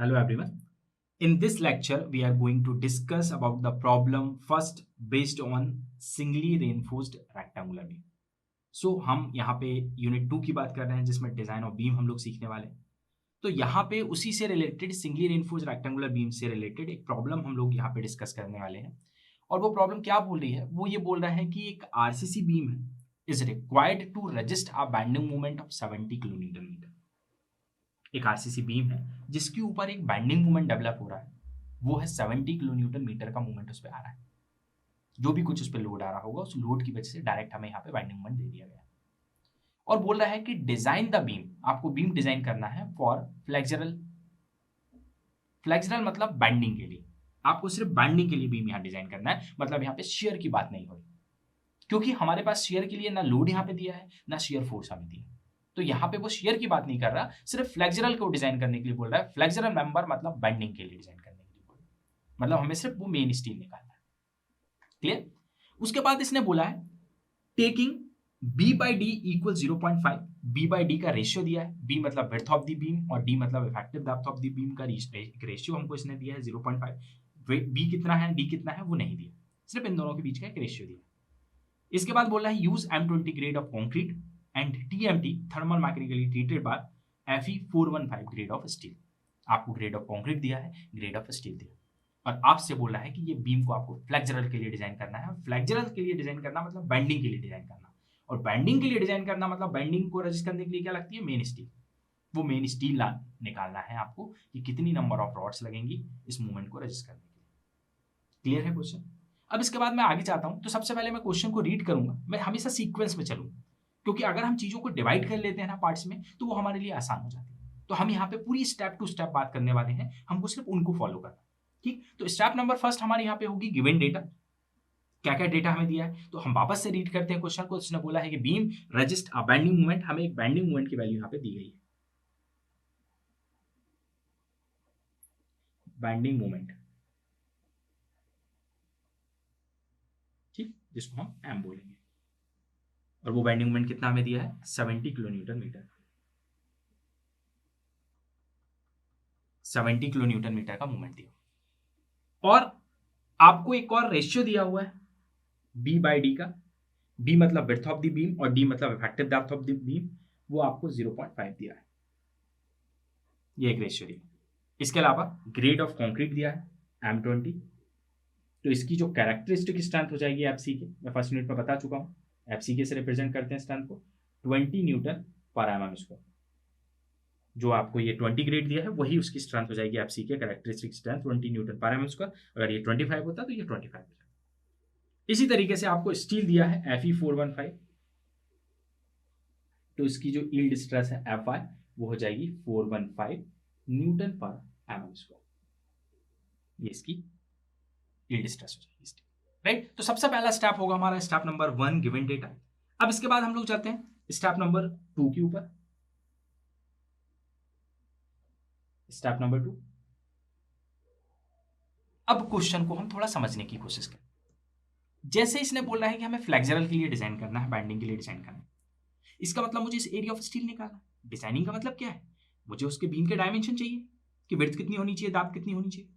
Hello everyone. In this lecture, we are going to discuss about the problem first based on singly reinforced rectangular beam. So हम यहाँ पे unit 2 की बात कर रहे हैं जिसमें डिजाइन ऑफ बीम हम लोग सीखने वाले हैं. तो यहाँ पे उसी से related singly reinforced rectangular beam से रिलेटेड एक प्रॉब्लम हम लोग यहाँ पे डिस्कस करने वाले हैं. और वो प्रॉब्लम क्या बोल रही है, वो ये बोल रहा है कि एक आरसीसी बीम है is required to resist a bending moment of 70 kilonewton metre. एक आरसीसी बीम है जिसके ऊपर एक बेंडिंग मोमेंट डेवलप हो रहा है, वो है 70 किलो न्यूटन मीटर का मोमेंट उस पर आ रहा है. जो भी कुछ उस पर लोड आ रहा होगा उस लोड की वजह से डायरेक्ट हमें यहाँ पे बेंडिंग मोमेंट दे दिया गया है. और बोल रहा है कि डिजाइन द बीम, आपको बीम डिजाइन करना है फॉर फ्लेक्सरल. फ्लेक्सरल मतलब बैंडिंग के लिए, आपको सिर्फ बैंडिंग के लिए बीम यहाँ डिजाइन करना है. मतलब यहाँ पे शेयर की बात नहीं हो रही, क्योंकि हमारे पास शेयर के लिए ना लोड यहाँ पे दिया है ना शेयर फोर्स हमें दिया है. तो यहाँ पे वो शेयर की बात नहीं कर रहा, सिर्फ फ्लेक्सरल को डिजाइन करने के लिए बोल रहा है. फ्लेक्सरल मेंबर मतलब बेंडिंग के लिए डिजाइन करने के लिए बोल रहा है. मतलब हमें सिर्फ वो मेन स्टील निकालना है. क्लियर. उसके बाद इसने बोला है taking B by D equal 0.5. B by D का रेशियो दिया है. बी मतलब विड्थ ऑफ द बीम और डी मतलब effective depth of the beam का एक रेशियो हमको इसने दिया है 0.5. बी कितना है डी कितना है वो नहीं दिया, सिर्फ इन दोनों के बीच का एक रेशियो दिया. इसके बाद बोला है use M20 grade of concrete and TMT thermal mechanically treated by Fe415 grade of steel. आपको ग्रेड ऑफ कॉन्क्रीट दिया है, ग्रेड ऑफ स्टील दिया, और आपसे बोल रहा है कि ये बीम को आपको फ्लेक्सरल के लिए डिजाइन करना है. फ्लेक्सरल के लिए डिजाइन करना मतलब बेंडिंग के लिए डिजाइन करना, और बेंडिंग के लिए डिजाइन करना मतलब बेंडिंग को रजिस्ट करने के लिए क्या लगती है, मेन स्टील. वो मेन स्टील निकालना है आपको कि कितनी नंबर ऑफ रॉड्स लगेंगी इस मूवमेंट को रजिस्ट करने के लिए. क्लियर है क्वेश्चन. अब इसके बाद मैं आगे चाहता हूं, तो सबसे पहले मैं क्वेश्चन को रीड करूंगा. मैं हमेशा सीक्वेंस में चलूंगा, क्योंकि अगर हम चीजों को डिवाइड कर लेते हैं ना पार्ट्स में तो वो हमारे लिए आसान हो जाती है. तो हम यहाँ पे पूरी स्टेप टू स्टेप बात करने वाले हैं, हमको सिर्फ उनको फॉलो करना. ठीक. तो स्टेप नंबर फर्स्ट हमारे यहाँ पे होगी गिवन डेटा. क्या क्या डेटा हमें दिया है, तो हम वापस से रीड करते हैं क्वेश्चन को. उसने बोला है कि beam resist a bending moment. हमें एक बेंडिंग मोमेंट की वैल्यू यहाँ पे दी गई है, बेंडिंग मोमेंट, ठीक, जिसको हम एम बोलेंगे. और वो बेंडिंग मोमेंट कितना हमें दिया है, 70 kilo newton metre. 70 kilo newton metre का मूवमेंट दिया. और आपको एक और रेशियो दिया हुआ है बी बाई डी का. बी मतलब विड्थ ऑफ द बीम और डी मतलब effective depth of the beam. वो आपको 0.5 दिया है, ये एक रेशियो दिया. इसके अलावा ग्रेड ऑफ कॉन्क्रीट दिया है M20. तो इसकी जो कैरेक्टरिस्टिक स्ट्रेंथ हो जाएगी एफसी के, मैं फर्स्ट यूनिट में बता चुका हूँ. एफसी के से रिप्रेजेंट करते हैं स्ट्रेंथ को 20 न्यूटन पर mm स्क्वायर. जो आपको ये 20 ग्रेड दिया है वही उसकी स्ट्रेंथ हो जाएगी एफसी के, कैरेक्टरिस्टिक स्ट्रेंथ 20 न्यूटन पर mm स्क्वायर. अगर ये 25 होता तो ये 25 हो जाता. इसी तरीके से आपको स्टील दिया है Fe415. तो इसकी जो यील्ड स्ट्रेस है Fi वो हो जाएगी 415 न्यूटन पर mm स्क्वायर. ये इसकी यील्ड स्ट्रेस हो जाएगी, राइट. तो सबसे पहला स्टेप होगा हमारा स्टेप नंबर 1 गिवन डेटा. अब इसके बाद हम लोग चलते हैं स्टेप नंबर 2 के ऊपर. Step number 2. अब क्वेश्चन को हम थोड़ा समझने की कोशिश करें. जैसे इसने बोला है कि हमें फ्लेक्सरल के लिए डिजाइन करना है, बैंडिंग के लिए डिजाइन करना है, इसका मतलब मुझे इस एरिया ऑफ स्टील निकालना है. डिजाइनिंग का मतलब क्या है, मुझे उसके बीम के डायमेंशन चाहिए कि विड्थ कितनी होनी चाहिए, डेप्थ कितनी होनी चाहिए.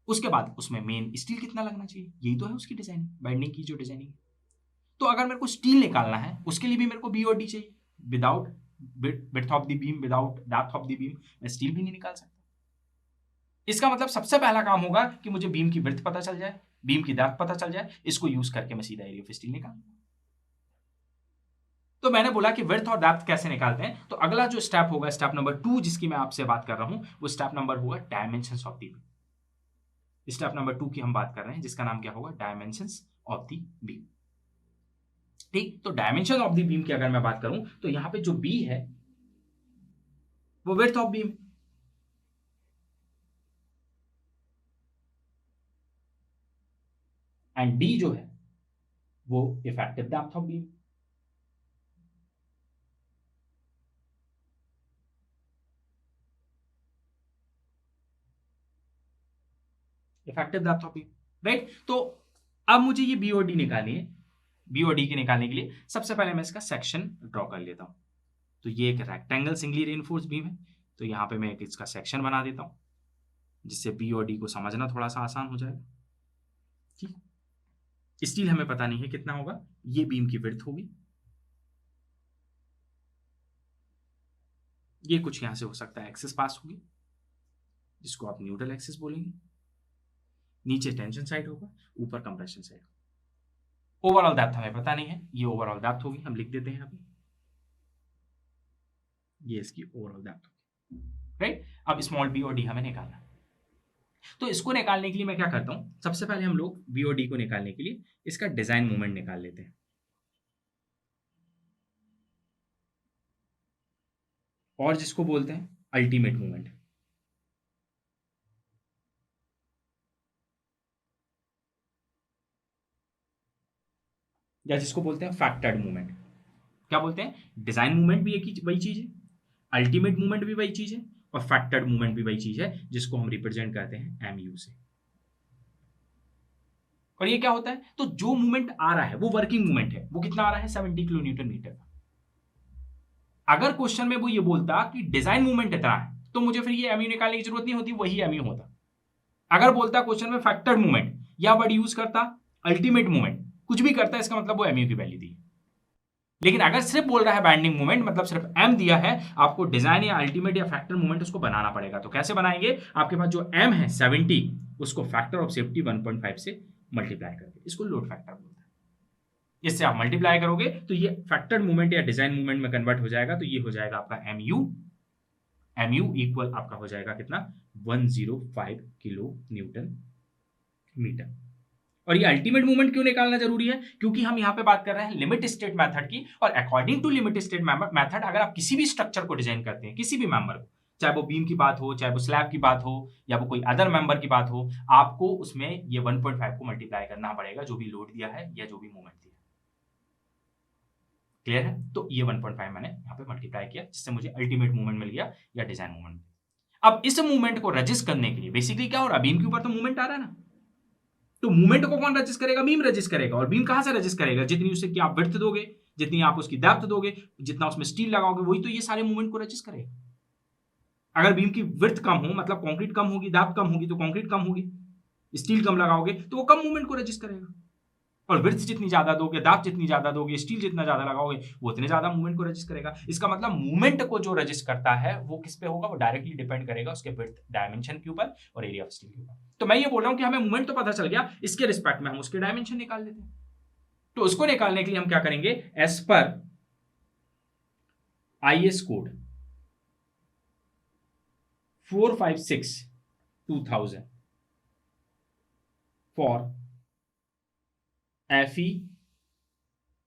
उसके बाद उसमें मेन स्टील कितना लगना चाहिए, यही तो है उसकी डिजाइनिंग, बैंडिंग की जो डिजाइनिंग है. तो अगर मेरे को स्टील निकालना है उसके लिए भी मेरे को बी और डी चाहिए. Without width of the beam, without depth of the beam मैं स्टील भी नहीं निकाल सकता. इसका मतलब सबसे पहला काम होगा कि मुझे बीम की विड्थ पता चल जाए, बीम की डेप्थ पता चल जाए. इसको यूज करके मैं सीधा एरिया ऑफ स्टील निकालूंगा. तो मैंने बोला कि विड्थ और डेप्थ कैसे निकालते हैं. तो अगला जो स्टेप होगा, स्टेप नंबर 2 जिसकी मैं आपसे बात कर रहा हूं, वो स्टेप नंबर होगा dimensions of the beam. Step number 2 की हम बात कर रहे हैं जिसका नाम क्या होगा, डायमेंशंस ऑफ द बीम. ठीक. तो डायमेंशन ऑफ द बीम की अगर मैं बात करूं तो यहां पे जो बी है वो width of beam, and D जो है वो effective depth of beam. Effective depth of beam, right. तो अब मुझे ये बी और डी निकालनी है. बी और डी के निकालने के लिए सबसे पहले मैं इसका सेक्शन ड्रॉ कर लेता हूं. तो ये एक रेक्टेंगल सिंगली रेनफोर्स बीम है. तो यहाँ पे मैं एक इसका सेक्शन बना देता हूँ जिससे बी और डी को समझना थोड़ा सा आसान हो जाएगा। ठीक, स्टील हमें पता नहीं है कितना होगा, ये बीम की विड्थ होगी, ये कुछ यहां से हो सकता है एक्सेस पास होगी जिसको आप न्यूट्रल एक्सेस बोलेंगे, नीचे टेंशन साइड होगा, ऊपर कंप्रेशन साइड होगा। ओवरऑल डेप्थ हमें पता नहीं है, ये ओवरऑल डेप्थ होगी, हम लिख देते हैं यहाँ पे, ये इसकी ओवरऑल डेप्थ होगी, राइट। अब स्मॉल बी और डी हमें निकालना है, तो इसको निकालने के लिए मैं क्या करता हूं, सबसे पहले हम लोग बी और डी को निकालने के लिए इसका डिजाइन मोमेंट निकाल लेते हैं, और जिसको बोलते हैं अल्टीमेट मोमेंट। या जिसको बोलते हैं फैक्टर्ड मूवमेंट। क्या बोलते हैं, डिजाइन मूवमेंट भी एक ही वही चीज है, अल्टीमेट मूवमेंट भी वही चीज है, और फैक्टर्ड मूवमेंट भी वही चीज है, जिसको हम रिप्रेजेंट करते हैं एमयू से। और ये क्या होता है, तो जो मूवमेंट आ रहा है वो वर्किंग मूवमेंट है, वो कितना आ रहा है 70 किलो न्यूटन मीटर का। अगर क्वेश्चन में वो ये बोलता कि डिजाइन मूवमेंट इतना है, तो मुझे फिर ये एमयू निकालने की जरूरत नहीं होती, वही एमयू होता। अगर बोलता क्वेश्चन में फैक्टर्ड मूवमेंट, या वर्ड यूज करता अल्टीमेट मूवमेंट, कुछ भी करता है, इसका मतलब वो एमयू की वैल्यू दी। लेकिन अगर सिर्फ बोल रहा है बैंडिंग मूवमेंट, मतलब सिर्फ एम दिया है, आपको डिजाइन या अल्टीमेट या फैक्टर मूवमेंट उसको बनाना पड़ेगा। तो कैसे बनाएंगे, आपके पास जो एम है 70, उसको फैक्टर ऑफ सेफ्टी 1.5 से मल्टीप्लाई करके, इसको लोड फैक्टर बोलते हैं। इससे आप मल्टीप्लाई करोगे तो ये फैक्टर मूवमेंट या डिजाइन मूवमेंट में कन्वर्ट हो जाएगा, तो ये हो जाएगा आपका एमयू। एमयू इक्वल आपका हो जाएगा कितना, 105 किलो न्यूटन मीटर। और ये अल्टीमेट मूवमेंट क्यों निकालना जरूरी है, क्योंकि हम यहां पे बात कर रहे हैं लिमिट स्टेट मेथड की, और according to limit state method अगर आप किसी भी स्ट्रक्चर को डिजाइन करते हैं, किसी भी मेंबर को, चाहे वो बीम की बात हो, चाहे वो स्लैब की बात हो, या वो कोई अदर मेंबर की बात हो, आपको उसमें ये 1.5 को मल्टीप्लाई करना पड़ेगा, जो भी लोड दिया है या जो भी मूवमेंट दिया है। क्लियर है, तो ये 1.5 मैंने यहाँ पे मल्टीप्लाई किया, जिससे मुझे अल्टीमेट मूवमेंट मिल गया या डिजाइन मूवमेंट। अब इस मूवमेंट को रजिस्ट करने के लिए बेसिकली क्या हो रहा है, बीम के ऊपर तो मूवमेंट आ रहा है ना, तो मूवमेंट को कौन रजिस्ट करेगा, बीम रजिस्ट करेगा। और बीम कहां से रजिस्ट करेगा, जितनी उससे क्या आप विड्थ दोगे, जितनी आप उसकी डेप्थ दोगे, जितना उसमें स्टील लगाओगे, वही तो ये सारे मूवमेंट को रजिस्ट करेगा। अगर बीम की विड्थ कम हो, मतलब कंक्रीट कम होगी, डेप्थ कम होगी, तो कंक्रीट कम होगी, स्टील कम लगाओगे तो वो कम मूवमेंट को रजिस्ट करेगा। और विड्थ जितनी ज्यादा दोगे, डेप्थ जितनी ज्यादा दोगे, स्टील जितना ज्यादा लगाओगे, वो उतने ज्यादा मूवमेंट को रजिस्ट करेगा। इसका मतलब मूवमेंट को जो रजिस्ट करता है वो किस पे होगा, वो डायरेक्टली डिपेंड करेगा उसके विड्थ डायमेंशन के ऊपर और एरिया ऑफ स्टील के ऊपर। तो मैं ये बोल रहा हूं कि हमें मूवमेंट तो पता चल गया, इसके रिस्पेक्ट में हम उसके डायमेंशन निकाल लेते हैं। तो उसको निकालने के लिए हम क्या करेंगे, as per IS code 456/2000 for FE,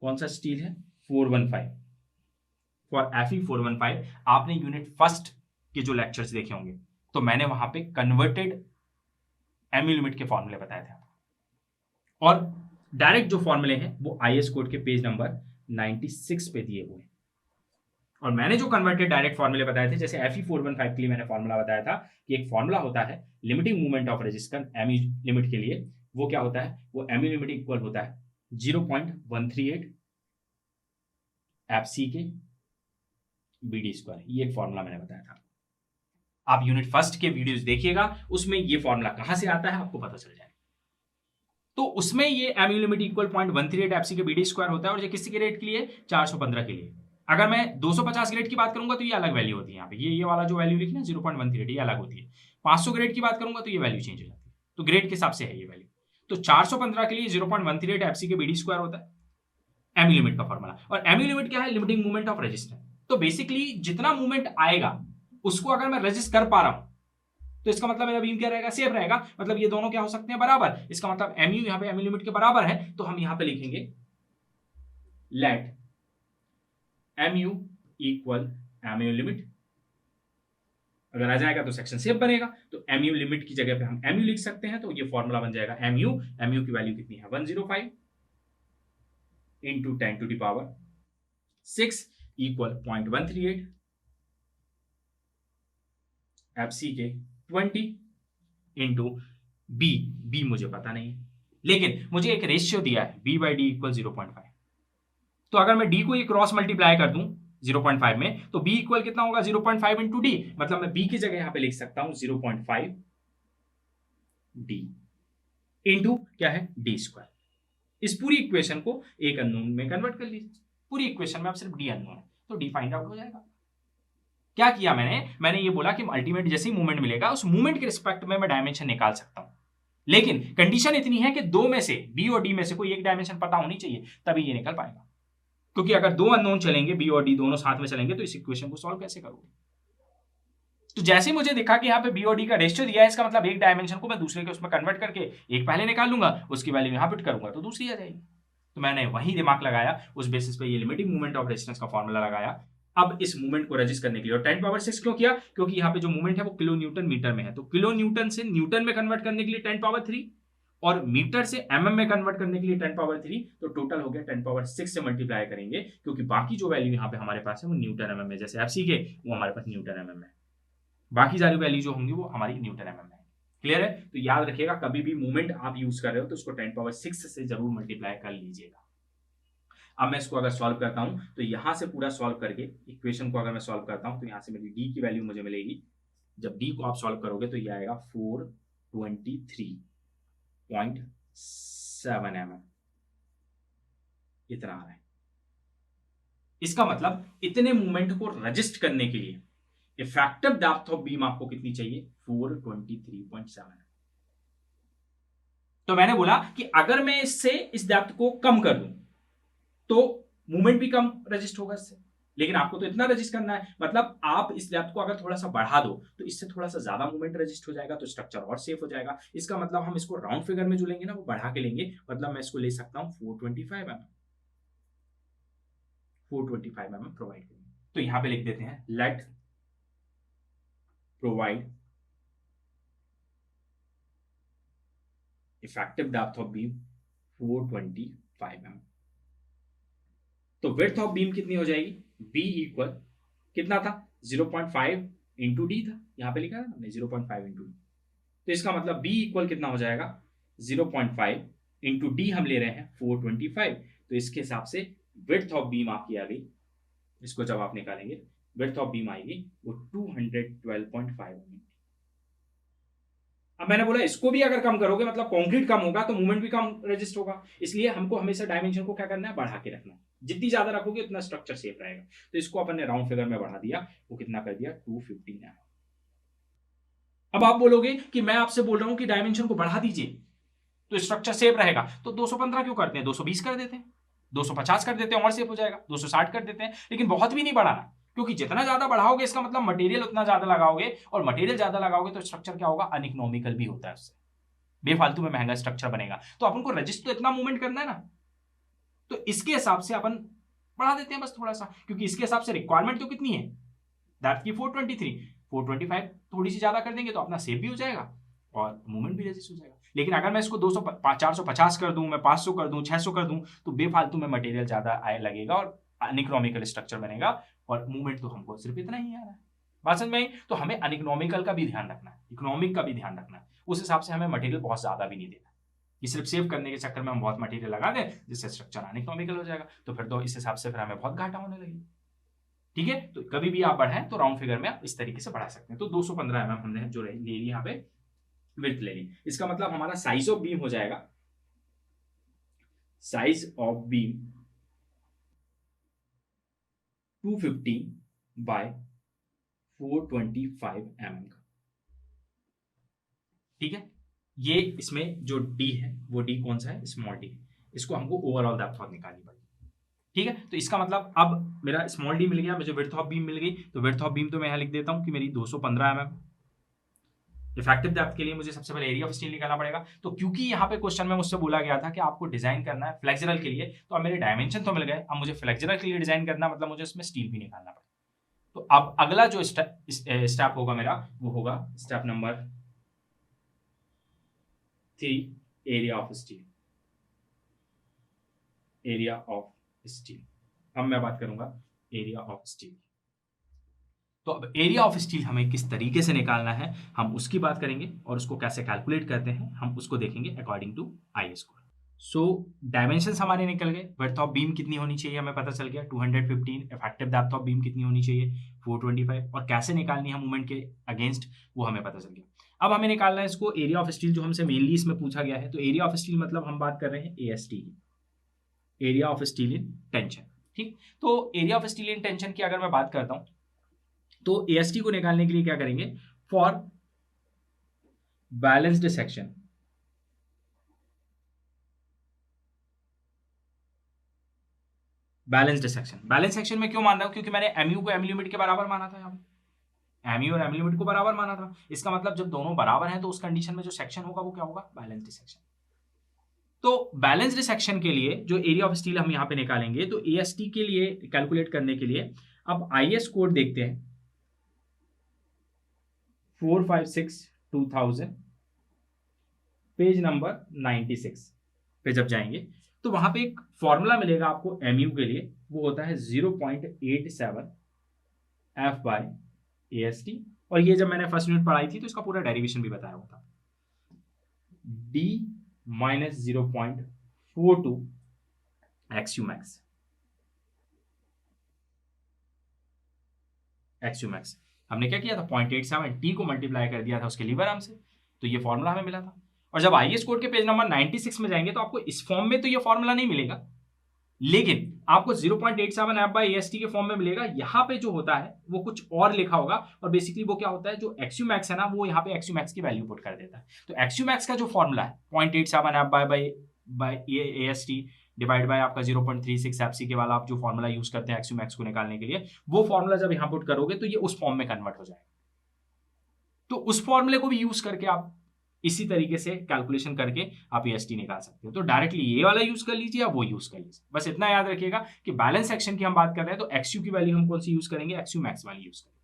कौन सा स्टील है, 415, फॉर FE 415। आपने यूनिट फर्स्ट के जो लेक्चर्स देखे होंगे, तो मैंने वहां पे कन्वर्टेड एमयू लिमिट के फॉर्मूले बताए थे, और डायरेक्ट जो फॉर्मूले हैं वो IS कोड के पेज नंबर 96 पे दिए हुए हैं। और मैंने जो कन्वर्टेड डायरेक्ट फॉर्मूले बताए थे, जैसे FE 415 के लिए मैंने फॉर्मूला बताया था कि एक फॉर्मूला होता है limiting movement of resistance MU limit के लिए, वो क्या होता है, वो एमयू लिमिट इक्वल होता है 0.138 FC के BD²। ये एक फॉर्मूला मैंने बताया था, आप यूनिट फर्स्ट के वीडियोस देखिएगा, उसमें ये फॉर्मूला कहां से आता है आपको पता चल जाएगा। तो उसमें ये एमयू लिमिट इक्वल 0.138 FC के BD² होता है, और ये किसी के रेट के लिए, 415 के लिए। अगर मैं 250 ग्रेड की बात करूंगा तो ये अलग वैल्यू होती है, यहाँ पे ये वाला जो वैल्यू लिखी ना 0.138, ये अलग होती है। 500 ग्रेड की बात करूंगा तो ये वैल्यू चेंज हो जाती है, तो ग्रेड के हिसाब से है ये वैल्यू। तो 415 के लिए 0.138 FC के BD² होता है एमयू लिमिट का फॉर्मूला। और एमयू लिमिट क्या है, लिमिटिंग मूवमेंट ऑफ रेजिस्टेंस। तो बेसिकली जितना मूवमेंट आएगा उसको अगर मैं रेजिस्ट कर पा रहा हूं, तो इसका मतलब मेरा बीम क्या रहेगा, सेफ रहेगा, मतलब ये दोनों क्या हो सकते हैं, बराबर। इसका मतलब एमयू यहाँ पे एमयू लिमिट के बराबर है, तो हम यहाँ पे लिखेंगे let MU equal MU limit. अगर आ जाएगा तो सेक्शन सेफ बनेगा, तो एमयू लिमिट की जगह पे हम एमयू लिख सकते हैं, तो ये फॉर्मूला बन जाएगा एमयू। एमयू की वैल्यू कितनी है, 105 इंटू 10⁶ इक्वल 0.138 FC के 20 इंटू बी मुझे पता नहीं है, लेकिन मुझे एक रेशियो दिया है B/D इक्वल 0.5। तो अगर मैं D को ये क्रॉस मल्टीप्लाई कर दूं 0.5 में, तो b इक्वल कितना होगा 0.5 इंटू डी, मतलब मैं b की जगह यहां पे लिख सकता हूं 0.5 डी इंटू क्या है डी स्क्वायर। इस पूरी इक्वेशन को एक अननोन में कन्वर्ट कर लीजिए, पूरी इक्वेशन में अब सिर्फ डी अननोन है तो डी फाइंड आउट हो जाएगा। क्या किया मैंने ये बोला कि अल्टीमेट जैसे ही मूवमेंट मिलेगा उस मूवमेंट के रिस्पेक्ट में मैं डायमेंशन निकाल सकता हूं, लेकिन कंडीशन इतनी है कि दो में से बी और डी में से कोई एक डायमेंशन पता होनी चाहिए, तभी ये निकल पाएगा। क्योंकि अगर दो अननोन चलेंगे, बी और डी दोनों साथ में चलेंगे, तो इस इक्वेशन को सॉल्व कैसे करोगे? तो जैसे मुझे दिखा कि यहाँ पे बी और डी का रेशियो दिया है, इसका मतलब एक डायमेंशन को मैं दूसरे के उसमें कन्वर्ट करके एक पहले निकाल लूंगा, उसकी वैल्यू यहाँ पुट करूंगा तो दूसरी आ जाएगी। तो मैंने वही दिमाग लगाया, उस बेसिस पे ये लिमिटिंग मूवमेंट ऑफ रेजिस्टेंस का फॉर्मूला लगाया। अब इस मूवमेंट को रजिस्ट करने के लिए, और 10 पावर 6 क्यों किया? क्योंकि यहाँ पे जो मूवमेंट है वो किलो न्यूटन मीटर में है, तो किलो न्यूटन से न्यूटन में कन्वर्ट करने के लिए 10 पावर 3 और मीटर से एमएम में कन्वर्ट करने के लिए 10 पावर 3, तो टोटल हो गया 10 पावर 6 से मल्टीप्लाई करेंगे, क्योंकि बाकी जो वैल्यू यहाँ पे हमारे पास है वो न्यूटन एमएम में, जैसे आप सीखे वो हमारे पास न्यूटन एमएम में, बाकी सारी वैल्यू जो होंगी वो हमारी न्यूटन एमएम में। क्लियर है? तो याद रखिएगा कभी भी मूवमेंट आप यूज कर रहे हो तो उसको 10 पावर 6 से जरूर मल्टीप्लाई कर लीजिएगा। अब मैं इसको अगर सॉल्व करता हूं तो यहां से पूरा सॉल्व करके इक्वेशन को अगर मैं सॉल्व करता हूं तो यहां से मेरी डी की वैल्यू मुझे मिलेगी, जब डी को आप सॉल्व करोगे तो ये आएगा 423.7 mm, इतना आ रहा है। इसका मतलब इतने मूवमेंट को रजिस्ट करने के लिए इफेक्टिव डेप्थ ऑफ बीम आपको कितनी चाहिए? 423.7। तो मैंने बोला कि अगर मैं इससे इस डेप्थ को कम कर दूं तो मूवमेंट भी कम रजिस्ट होगा इससे, लेकिन आपको तो इतना रजिस्ट करना है, मतलब आप इस डेप्थ को अगर थोड़ा सा बढ़ा दो तो इससे थोड़ा सा ज्यादा मूवमेंट रजिस्ट हो जाएगा, तो स्ट्रक्चर और सेफ हो जाएगा। इसका मतलब हम इसको राउंड फिगर में जो लेंगे ना वो बढ़ा के लेंगे, मतलब मैं इसको ले सकता हूं 425 mm, 425 mm प्रोवाइड करेंगे। तो यहां पे लिख देते हैं let provide effective depth of beam 425 mm। तो विड्थ ऑफ बीम कितनी हो जाएगी? बी इक्वल कितना था? 0.5 इंटू डी था, यहां पे लिखा था हमने 0.5 इंटू डी, तो इसका मतलब बी इक्वल कितना हो जाएगा? 0.5 इंटू डी हम ले रहे हैं 425, तो इसके हिसाब से विड्थ ऑफ बीम आपकी आ गई, इसको जब आप निकालेंगे विड्थ ऑफ बीम आएगी वो 212.5 mm। अब मैंने बोला इसको भी अगर कम करोगे मतलब कंक्रीट कम होगा तो मूवमेंट भी कम रजिस्ट होगा, इसलिए हमको हमेशा डायमेंशन को क्या करना है? बढ़ा के रखना है। जितनी ज्यादा रखोगे उतना स्ट्रक्चर सेफ रहेगा। तो इसको अपन ने राउंड फिगर में बढ़ा दिया, वो कितना कर दिया? 215 mm। अब आप बोलोगे कि मैं आपसे बोल रहा हूं कि डायमेंशन को बढ़ा दीजिए तो स्ट्रक्चर सेफ रहेगा, तो 215 क्यों करते हैं? 220 कर देते हैं, 250 कर देते हैं और सेफ हो जाएगा, 260 कर देते हैं, लेकिन बहुत भी नहीं बढ़ाना, क्योंकि जितना ज्यादा बढ़ाओगे इसका मतलब मटेरियल उतना ज्यादा लगाओगे, और मटेरियल ज्यादा लगाओगे तो स्ट्रक्चर क्या होगा? अनइकोनॉमिकल भी होता है, उससे बेफालतू में महंगा स्ट्रक्चर बनेगा। तो अपन को रजिस्ट तो इतना मूवमेंट करना है ना, तो इसके हिसाब से अपन बढ़ा देते हैं बस थोड़ा सा, क्योंकि इसके हिसाब से रिक्वायरमेंट तो कितनी है? दैट की 423, 425 थोड़ी सी ज्यादा कर देंगे तो अपना सेफ भी हो जाएगा और मूवमेंट भी रजिस्ट हो जाएगा। लेकिन अगर मैं इसको 200 450 कर दूं, मैं 500 कर दूं, 600 कर दूं, तो बेफालतू में मटेरियल ज्यादा लगेगा और अनइकोनॉमिकल स्ट्रक्चर बनेगा, और मूवमेंट तो हमको सिर्फ इतना ही आ रहा है। बात समझ में आई? तो हमें अनइकोनॉमिकल का भी ध्यान रखना है, इकोनॉमिक का भी ध्यान रखना है, उस हिसाब से हमें मटेरियल बहुत ज्यादा भी नहीं देना। ये सिर्फ सेव करने के चक्कर में हम बहुत मटेरियल लगा दें जिससे स्ट्रक्चर अनइकोनॉमिकल हो जाएगा, तो फिर तो इस हिसाब से फिर हमें बहुत घाटा होने लगेगा। ठीक है? तो कभी भी आप बढ़ाएं तो राउंड फिगर में आप इस तरीके से बढ़ा सकते हैं। तो 215 mm हमने जो ले ली यहाँ पे विड्थ ले ली, इसका मतलब हमारा साइज ऑफ बीम हो जाएगा, size of beam 215 by 425 mm का। ठीक है? ये इसमें जो डी है वो डी कौन सा है? Small D. इसको हमको ओवरऑल डेप्थ ऑफ निकालनी पड़ेगी। ठीक है? तो इसका मतलब अब मेरा स्मॉल डी मिल गया, मुझे विड्थ ऑफ बीम मिल गई, तो विड्थ ऑफ बीम तो मैं यहां लिख देता हूं कि मेरी 215 mm। इफेक्टिव डेप्थ के लिए मुझे सबसे पहले एरिया ऑफ स्टील निकालना पड़ेगा, तो क्योंकि यहाँ पे क्वेश्चन में मुझसे बोला गया था कि आपको डिजाइन करना है फ्लेक्सुरल के लिए, तो अब मेरे डायमेंशन तो मिल गए, अब मुझे फ्लेक्सुरल के लिए डिजाइन करना मतलब मुझे उसमें स्टील भी निकालना पड़ेगा। तो अब अगला जो स्टेप होगा मेरा वो होगा step number 3, area of steel. Area of steel, अब मैं बात करूंगा एरिया ऑफ स्टील। तो अब एरिया ऑफ स्टील हमें किस तरीके से निकालना है हम उसकी बात करेंगे, और उसको कैसे कैलकुलेट करते हैं हम उसको देखेंगे according to I square. So dimensions हमारे निकल गए। विड्थ ऑफ बीम कितनी होनी चाहिए हमें पता चल गया 215। इफेक्टिव डेप्थ ऑफ बीम कितनी होनी चाहिए 425। और कैसे निकालनी है मूवमेंट के अगेंस्ट वो हमें पता चल गया। अब हमें निकालना है इसको एरिया ऑफ स्टील, जो हमसे मेनली इसमें पूछा गया है। तो एरिया ऑफ स्टील मतलब हम बात कर रहे हैं AST की, area of steel in tension. ठीक, तो area of steel in tension की अगर मैं बात करता हूं तो AST को निकालने के लिए क्या करेंगे, for balanced section, balanced section, balance section में क्यों मान रहा हूं, क्योंकि मैंने MU को M लिमिट के बराबर माना था। यहाँ पे MU और M लिमिट को बराबर माना था। इसका मतलब जब दोनों बराबर हैं तो उस कंडीशन में जो सेक्शन होगा वो क्या होगा, बैलेंस्ड सेक्शन। तो बैलेंस्ड सेक्शन के लिए जो एरिया ऑफ स्टील हम यहाँ पे निकालेंगे, तो AST के लिए कैलकुलेट करने के लिए अब IS कोड देखते हैं 456/2000, पेज नंबर 96 पे जब जाएंगे तो वहां पे एक फॉर्मूला मिलेगा आपको MU के लिए, वो होता है 0.87 F/AST। और ये जब मैंने फर्स्ट यूनिट पढ़ाई थी तो इसका पूरा डेरिवेशन भी बताया हुआ था, D - 0.42 XUmax। XUmax हमने क्या किया था, 0.87 T को मल्टीप्लाई कर दिया था उसके लीवर आर्म से, तो ये फॉर्मूला हमें मिला था। और जब IS कोड के पेज नंबर 96 में जाएंगे तो आपको इस फॉर्म में तो ये फॉर्मूला नहीं मिलेगा, लेकिन आपको 0.87 F/AST के फॉर्म में मिलेगा। यहाँ पे जो होता है वो कुछ और लिखा होगा, और बेसिकली वो क्या होता है, जो XUmax है ना, वो यहाँ पे XUmax की वैल्यू पुट कर देता है। तो XUmax का जो फॉर्मूला है 0.87 F/AST डिवाइड बाय आपका 0.36 FC के वाला आप जो फॉर्मूला यूज करते हैं XUmax को निकालने के लिए, वो फॉर्मूला जब यहाँ पुट करोगे तो ये उस फॉर्म में कन्वर्ट हो जाएगा। तो उस फॉर्मूले को भी यूज करके आप इसी तरीके से कैलकुलेशन करके आप AST निकाल सकते हो। तो डायरेक्टली ये वाला यूज कर लीजिए या वो यूज कर लीजिए, बस इतना याद रखिएगा कि बैलेंस सेक्शन की हम बात कर रहे हैं तो XU की वैल्यू हम कौन सी यूज करेंगे, XUmax वाली यूज करेंगे।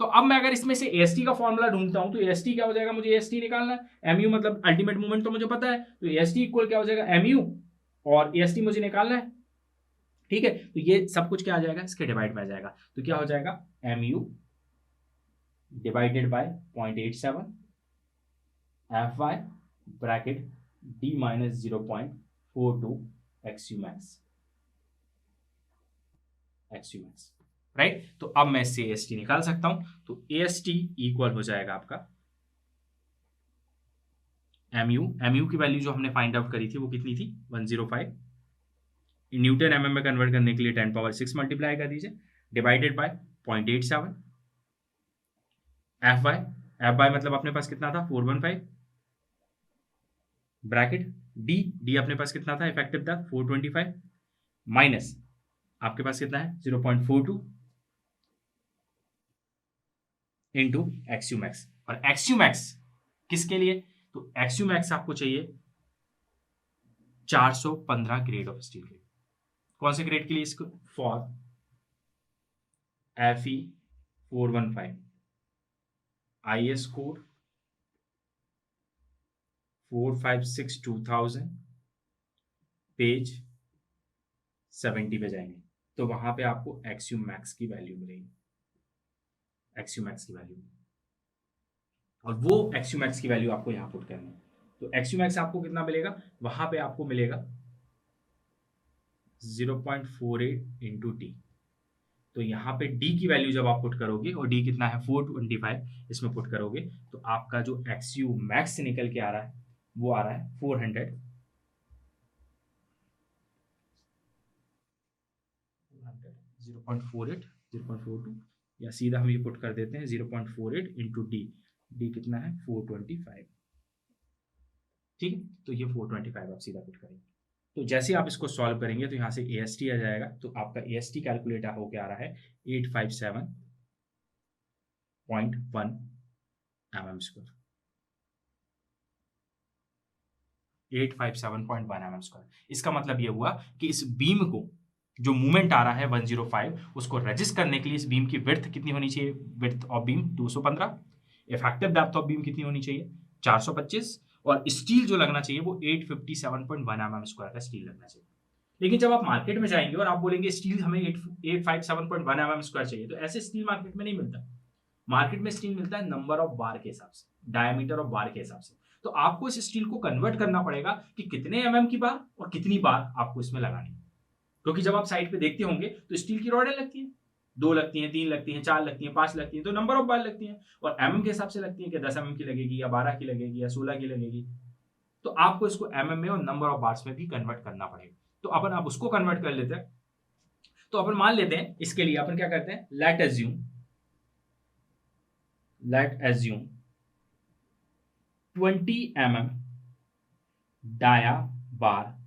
तो अब मैं अगर इसमें से AST का फॉर्मूला ढूंढता हूं तो AST क्या हो जाएगा, मुझे AST निकालना है। MU मतलब अल्टीमेट मूवमेंट तो मुझे पता है, तो AST इक्वल क्या हो जाएगा, MU, और AST मुझे निकालना है। ठीक है, तो ये सब कुछ क्या आ जाएगा, इसके डिवाइड में आ जाएगा। तो क्या हो जाएगा, MU divided by 0.87 Fy bracket D - 0.42 XUmax, right. तो अब मैं इससे AST निकाल सकता हूं। तो AST इक्वल हो जाएगा आपका MU की वैल्यू जो हमने फाइंड आउट करी थी वो कितनी थी, 105। न्यूटन mm में कन्वर्ट करने के लिए 10⁻6 मल्टीप्लाई कर दीजिए, डिवाइडेड बाय 0.87 Fy मतलब अपने पास कितना था, 415, ब्रैकेट D अपने पास कितना था, इफेक्टिव था 425, माइनस आपके पास कितना है 0.42 इंटू XUmax। और XUmax किसके लिए, तो XUmax आपको चाहिए 415 ग्रेड ऑफ स्टील के। कौन से ग्रेड के लिए, इसको for FE 415 IS code 456/2000 page 70 पे जाएंगे तो वहां पे आपको XUmax की वैल्यू मिलेगी, XUmax की वैल्यू, और वो XUmax की वैल्यू आपको यहाँ पुट करनी है। तो XUmax आपको कितना मिलेगा, वहां पे आपको मिलेगा 0.48 इंटू टी। तो यहाँ पे D की वैल्यू जब आप पुट करोगे, और D कितना है 425, इसमें पुट करोगे तो आपका जो XUmax से निकल के आ रहा है वो आ रहा है 400, 0.48, 0.42, या सीधा हम ये पुट कर देते हैं 0.48 इंटू D कितना है 425। ठीक है, तो ये 425 आप सीधा पुट करेंगे। तो जैसे आप इसको सॉल्व करेंगे तो यहाँ से AST आ जाएगा, तो आपका AST कैलकुलेटर होके आ रहा है 857.1 mm², 857.1 mm²। इसका मतलब ये हुआ कि इस बीम को जो मूवमेंट आ रहा है 105, उसको रजिस्ट करने के लिए इस बीम की विड्थ कितनी होनी चाहिए, width of beam 215, effective depth of beam कितनी होनी चाहिए 425, और स्टील जो लगना चाहिए वो 857.1 mm² का स्टील लगना चाहिए। लेकिन जब आप मार्केट में जाएंगे और आप बोलेंगे स्टील हमें 857.1 mm² चाहिए, तो ऐसे स्टील मार्केट में नहीं मिलता। मार्केट में स्टील मिलता है नंबर ऑफ बार के हिसाब से, डायमीटर ऑफ बार के हिसाब से। तो आपको इस स्टील को कन्वर्ट करना पड़ेगा कि कितने एमएम की बार और कितनी बार आपको इसमें लगानी है। क्योंकि जब आप साइड पे देखते होंगे तो स्टील की रॉडें लगती हैं, 2 लगती हैं, 3 लगती हैं, 4 लगती हैं, 5 लगती हैं, तो नंबर ऑफ बार लगती हैं और एमएम के हिसाब से लगती है कि 10 एमएम की लगेगी या 12 की लगेगी या 16 की लगेगी। तो आपको इसको एमएम में और नंबर ऑफ बार्स में भी कन्वर्ट करना पड़ेगा। तो अपन अब उसको कन्वर्ट कर लेते हैं। तो अपन मान लेते हैं, इसके लिए अपन क्या करते हैं, लेट एज्यूम 20 mm डाया बार,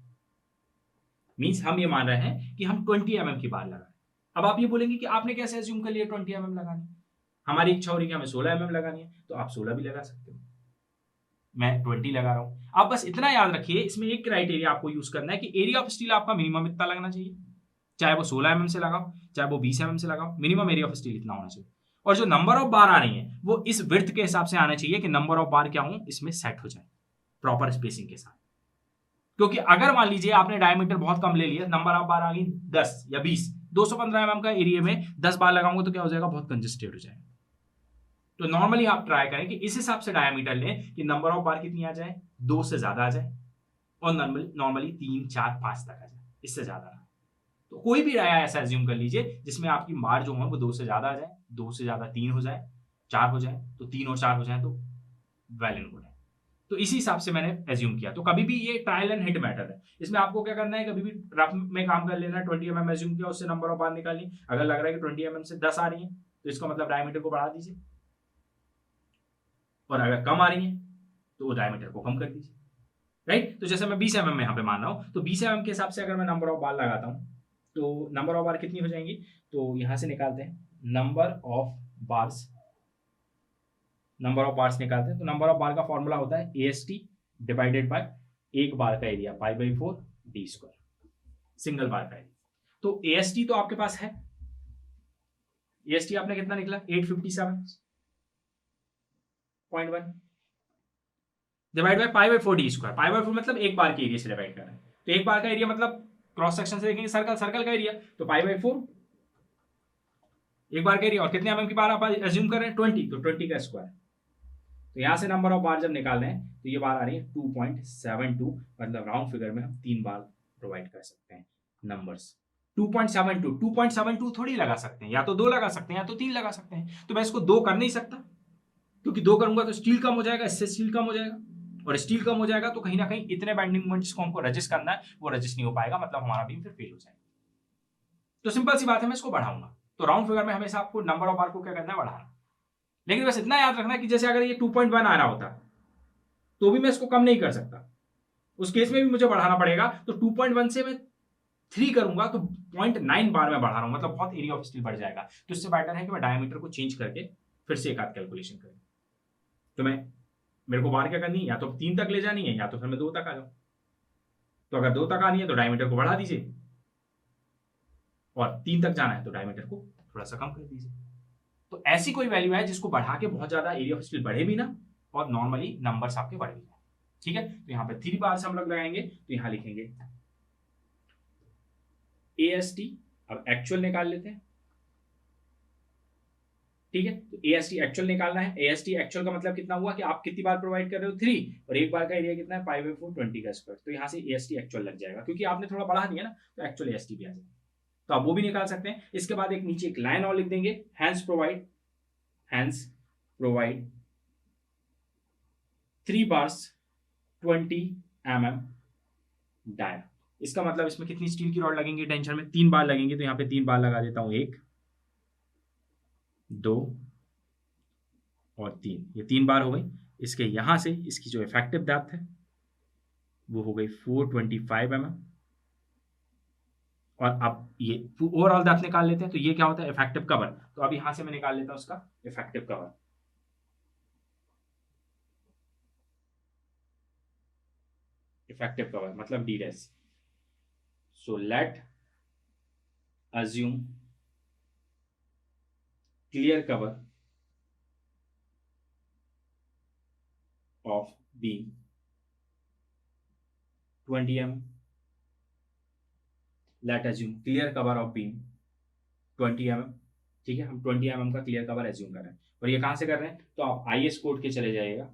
मींस हम ये मान रहे हैं कि हम 20 mm की बार लगा रहे हैं। अब आप ये बोलेंगे कि आपने कैसे एज्यूम कर लिया 20 mm लगानी, हमारी इच्छा हो रही है कि हमें 16 mm लगानी है, तो आप 16 भी लगा सकते हो, मैं 20 लगा रहा हूं। आप बस इतना याद रखिए, इसमें एक क्राइटेरिया आपको यूज करना है कि एरिया ऑफ स्टील आपका मिनिमम इतना लगना चाहिए, चाहे वो 16 mm से लगाओ, चाहे वो 20 mm से लगाओ, मिनिमम एरिया ऑफ स्टील इतना होना चाहिए। और जो नंबर ऑफ बार आ रही है वो इस विड्थ के हिसाब से आना चाहिए कि नंबर ऑफ बार क्या हो इसमें सेट हो जाए प्रॉपर स्पेसिंग के साथ। क्योंकि अगर मान लीजिए आपने डायमीटर बहुत कम ले लिया, नंबर ऑफ बार आ गई 10 या 20, 215 mm का एरिया में 10 बार लगाऊंगा तो क्या हो जाएगा, बहुत कंजेस्टेड हो जाएगा। तो नॉर्मली आप ट्राई करें कि इस हिसाब से डायमीटर लें कि नंबर ऑफ बार कितनी आ जाए, 2 से ज्यादा आ जाए, और नॉर्मली 3, 4, 5 तक आ जाए, इससे ज्यादा ना। तो कोई भी राया ऐसा एज्यूम कर लीजिए जिसमें आपकी बार जो है वो 2 से ज्यादा आ जाए, 2 से ज्यादा 3 हो जाए, 4 हो जाए, तो 3 और 4 हो जाए तो वेल एंड गुड है। तो इसी हिसाब से मैंने एज्यूम किया। तो कभी भी ये ट्रायल एंड हिट मैटर है, इसमें आपको क्या करना है, कभी भी रफ में काम कर लेना, 20 mm एज्यूम किया, उससे नंबर ऑफ बार निकालनी, अगर लग रहा है कि 20 mm से 10 आ रही है तो इसका मतलब डायमीटर को बढ़ा दीजिए, और अगर कम आ रही है तो डायमीटर को कम कर दीजिए, राइट। तो जैसे मैं 20 mm में यहाँ पे मान रहा हूँ, तो 20 mm के हिसाब से अगर मैं नंबर ऑफ बार लगाता हूँ तो नंबर ऑफ बार कितनी हो जाएंगी, तो यहां से निकालते हैं नंबर ऑफ बार्स निकालते हैं। तो नंबर ऑफ बार का फॉर्मूला होता है AST डिवाइडेड बाय एक बार का एरिया π/4 d², सिंगल बार का एरिया। तो AST तो आपके पास है, AST आपने कितना निकला 857.1 डिवाइड बाय π/4 d²। π/4 मतलब एक बार के एरिया से डिवाइड कर रहे हैं, तो एक बार का एरिया मतलब क्रॉस सेक्शन से देखेंगे सर्कल का एरिया, तो π/4 एक बार का एरिया, और कितने mm की बार आप एज्यूम कर रहे हैं 20, तो 20 का स्क्वायर। तो यहां से नंबर ऑफ बार जब निकाल रहे हैं तो ये बार आ रही है 2.72, मतलब राउंड फिगर में हम 3 बार प्रोवाइड कर सकते हैं नंबर्स। 2.72 थोड़ी लगा सकते हैं, या तो 2 लगा सकते हैं या तो 3 लगा सकते हैं। तो मैं इसको 2 कर नहीं सकता, क्योंकि 2 करूंगा तो स्टील कम हो जाएगा, इससे स्टील कम हो जाएगा, और स्टील कम हो जाएगा तो कहीं ना कहीं इतने बाइंडिंग मोमेंट्स को हमको रजिस्ट करना है वो रजिस्ट नहीं हो पाएगा, मतलब हमारा बीम फिर फेल हो जाएगा। तो सिंपल सी बात है, मैं इसको बढ़ाऊंगा। तो राउंड फिगर में हमेशा आपको नंबर ऑफ बार को क्या करना है, बढ़ाना। लेकिन बस इतना याद रखना कि जैसे अगर ये 2.1 आ रहा होता तो भी मैं इसको कम नहीं कर सकता, उस केस में भी मुझे बढ़ाना पड़ेगा। तो 2.1 से मैं 3 करूंगा तो 0.9 बार में बढ़ा रहा हूं, मतलब बहुत एरिया ऑफ स्टील बढ़ जाएगा। तो इससे बेटर है कि मैं डायमीटर को चेंज करके फिर से एक आध कैलकुलेशन करूं। तो मेरे को बार क्या करनी है, या तो 3 तक ले जानी है या तो फिर मैं 2 तक आ जाऊं। तो अगर 2 तक आनी है तो डायमीटर को बढ़ा दीजिए, और 3 तक जाना है तो डायमीटर को थोड़ा सा कम कर दीजिए। तो ऐसी कोई वैल्यू है जिसको बढ़ा के बहुत ज्यादा एरिया ऑफ स्टील बढ़े भी ना और नॉर्मली नंबर्स आपके बढ़ भी जाए, ठीक है। तो यहाँ पे 3 बार से हम लोग लगाएंगे, तो यहाँ लिखेंगे AST। अब एक्चुअल निकाल लेते हैं, ठीक है। तो AST एक्चुअल निकालना है। AST एक्चुअल का मतलब कितना हुआ कि आप कितनी बार प्रोवाइड कर रहे हो 3, और एक बार का एरिया कितना है π/4 20 का स्क्वायर। तो यहाँ से AST एक्चुअल लग जाएगा, क्योंकि आपने थोड़ा बढ़ा दिया ना, तो एक्चुअल AST भी आ जाएगा। तो आप वो भी निकाल सकते हैं। इसके बाद एक नीचे एक लाइन और लिख देंगे, hence provide 3 bars 20 mm dia. इसका मतलब इसमें कितनी स्टील की रॉड लगेंगी टेंशन में, 3 बार लगेंगे। तो यहाँ पे 3 बार लगा देता हूं, 1, 2 और 3, ये 3 बार हो गई। इसके यहां से इसकी जो इफेक्टिव डेप्थ है वो हो गई 425 mm। और अब ये ओवरऑल डेप्थ निकाल लेते हैं, तो ये क्या होता है, इफेक्टिव कवर। तो अब यहां से मैं निकाल लेता हूं उसका इफेक्टिव कवर। इफेक्टिव कवर मतलब D'। So let assume clear cover of beam 20 mm। Late assume clear cover of beam 20 mm, ठीक है। हम 20 mm का क्लियर कवर एज्यूम कर रहे हैं, और ये कहां से कर रहे हैं, तो आप IS कोड के चले जाइएगा।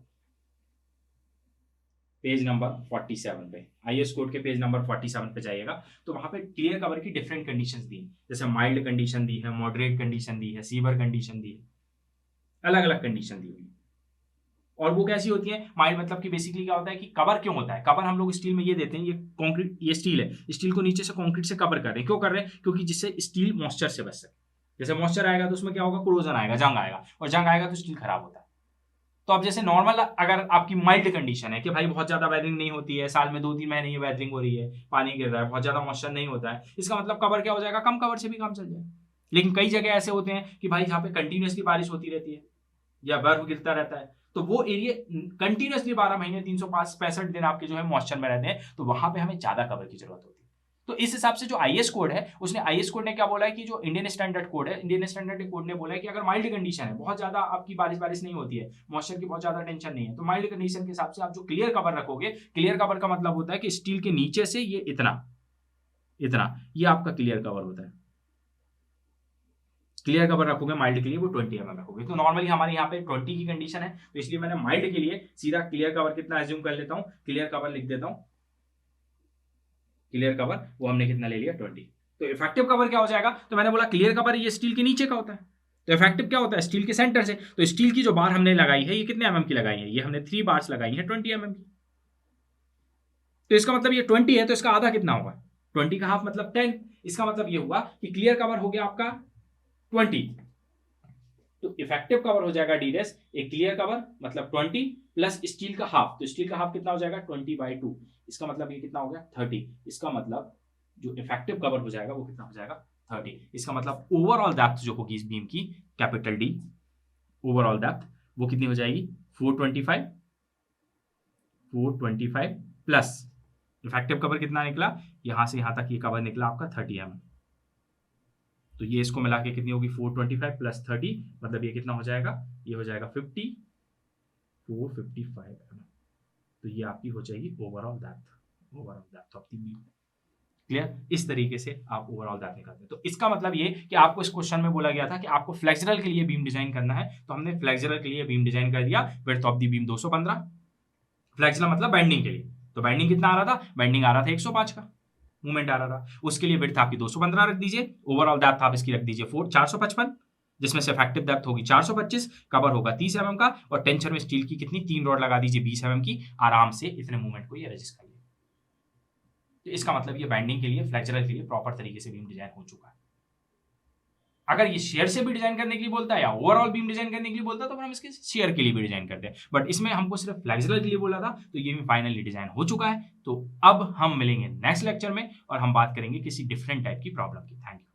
पेज नंबर 47 पे, आईएस कोड के पेज नंबर 47 पे जाइएगा, तो वहां पे क्लियर कवर की डिफरेंट कंडीशंस दी हैं, जैसे माइल्ड कंडीशन दी है, मॉडरेट कंडीशन दी है, सीवर कंडीशन दी है, अलग अलग कंडीशन दी हुई है। और वो कैसी होती है, माइल्ड मतलब कि बेसिकली क्या होता है कि कवर क्यों होता है, कवर हम लोग स्टील में ये देते हैं, ये कंक्रीट, ये स्टील है, स्टील को नीचे से कंक्रीट से कवर कर रहे हैं, क्यों कर रहे हैं, क्योंकि जिससे स्टील मॉइस्चर से बच सके। जैसे मॉइस्चर आएगा तो उसमें क्या होगा, कोरोजन आएगा, जंग आएगा, और जंग आएगा तो स्टील खराब होता है। तो अब जैसे नॉर्मल अगर आपकी माइल्ड कंडीशन है कि भाई बहुत ज्यादा वेदरिंग नहीं होती है, साल में 2-3 महीने ही वेदरिंग हो रही है, पानी गिर रहा है, बहुत ज्यादा मॉइस्चर नहीं होता है, इसका मतलब कवर क्या हो जाएगा, कम कवर से भी काम चल जाएगा। लेकिन कई जगह ऐसे होते हैं कि भाई जहाँ पे कंटिन्यूसली बारिश होती रहती है या बर्फ गिरता रहता है, तो वो एरिया कंटिन्यूसली 12 महीने 365 दिन आपके जो है मॉइस्चर में रहते हैं, तो वहां पे हमें ज्यादा कवर की जरूरत होती है। तो इस हिसाब से जो आईएस कोड है, उसने आईएस कोड ने क्या बोला है कि जो इंडियन स्टैंडर्ड कोड है, इंडियन स्टैंडर्ड कोड ने बोला है कि अगर माइल्ड कंडीशन है, बहुत ज्यादा आपकी बारिश नहीं होती है, मॉइस्चर की बहुत ज्यादा टेंशन नहीं है, तो माइल्ड कंडीशन के हिसाब से आप जो क्लियर कवर रखोगे, क्लियर कवर का मतलब होता है कि स्टील के नीचे से ये इतना इतना, ये आपका क्लियर कवर होता है। क्लियर कवर रखोगे माइल्ड के लिए वो 20 mm रखोगे। तो नॉर्मली हमारे यहाँ पे 20 की कंडीशन है, तो इसलिए मैंने माइल्ड के लिए सीधा क्लियर कवर कितना एज्यूम कर लेता हूँ, क्लियर कवर लिख देता हूँ, क्लियर कवर वो हमने कितना ले लिया 20। तो इफेक्टिव कवर क्या हो जाएगा, तो मैंने बोला क्लियर कवर ये स्टील के नीचे का होता है, तो इफेक्टिव क्या होता है, स्टील के सेंटर से। तो स्टील की जो बार हमने लगाई है ये कितने एमएम की लगाई है, ये हमने 3 बार्स लगाई है 20 mm की। तो इसका मतलब ये 20 है, तो इसका आधा कितना होगा, 20 का हाफ मतलब 10। इसका मतलब ये हुआ कि क्लियर कवर हो गया आपका 20, तो इफेक्टिव कवर हो जाएगा डी डैश, एक क्लियर कवर मतलब 20 प्लस स्टील का हाफ, तो स्टील का हाफ कितना हो जाएगा 20/2, इसका मतलब ये कितना हो गया 30। इसका मतलब जो इफेक्टिव कवर हो जाएगा वो कितना हो जाएगा 30। इसका मतलब ओवरऑल डेप्थ जो होगी इस बीम की, कैपिटल डी, ओवरऑल डेप्थ वो कितनी हो जाएगी 425 प्लस इफेक्टिव कवर कितना निकला, यहां से यहां तक ये कवर निकला आपका 30 mm। तो ये इसको मिला के कितनी होगी 425 प्लस 30, मतलब ये कितना हो जाएगा, ये हो जाएगा 455 mm। तो ये आपकी हो जाएगी overall depth of the beam. Clear, इस तरीके से आप ओवरऑल डेप्थ निकालते हैं। तो इसका मतलब ये कि आपको इस क्वेश्चन में बोला गया था कि आपको फ्लेक्सुरल के लिए बीम डिजाइन करना है, तो हमने फ्लेक्सुरल के लिए बीम डिजाइन कर दिया, width of the beam 215, flexural मतलब बेंडिंग के लिए, तो बेंडिंग कितना आ रहा था, बेंडिंग आ रहा था 105 का मूवमेंट आ रहा था, उसके लिए विड्थ आपकी 215 रख दीजिए, ओवरऑल डेप्थ आप इसकी रख दीजिए 455, जिसमें से इफेक्टिव डेप्थ होगी 425, कवर होगा 30 mm का, और टेंशन में स्टील की कितनी 3 रॉड लगा दीजिए 20 mm की, आराम से इतने मूवमेंट को ये रजिस्ट कर लिया। तो इसका मतलब ये बाइंडिंग के लिए, फ्लेक्सुरल के लिए प्रॉपर तरीके से बीम डिजाइन हो चुका है। अगर ये शेयर से भी डिजाइन करने के लिए बोलता है या ओवरऑल बीम डिजाइन करने के लिए बोलता है, तो हम इसके शेयर के लिए भी डिजाइन करते हैं, बट इसमें हमको सिर्फ फ्लेक्सुरल के लिए बोला था, तो ये भी फाइनली डिजाइन हो चुका है। तो अब हम मिलेंगे नेक्स्ट लेक्चर में और हम बात करेंगे किसी डिफरेंट टाइप की प्रॉब्लम की। Thank you.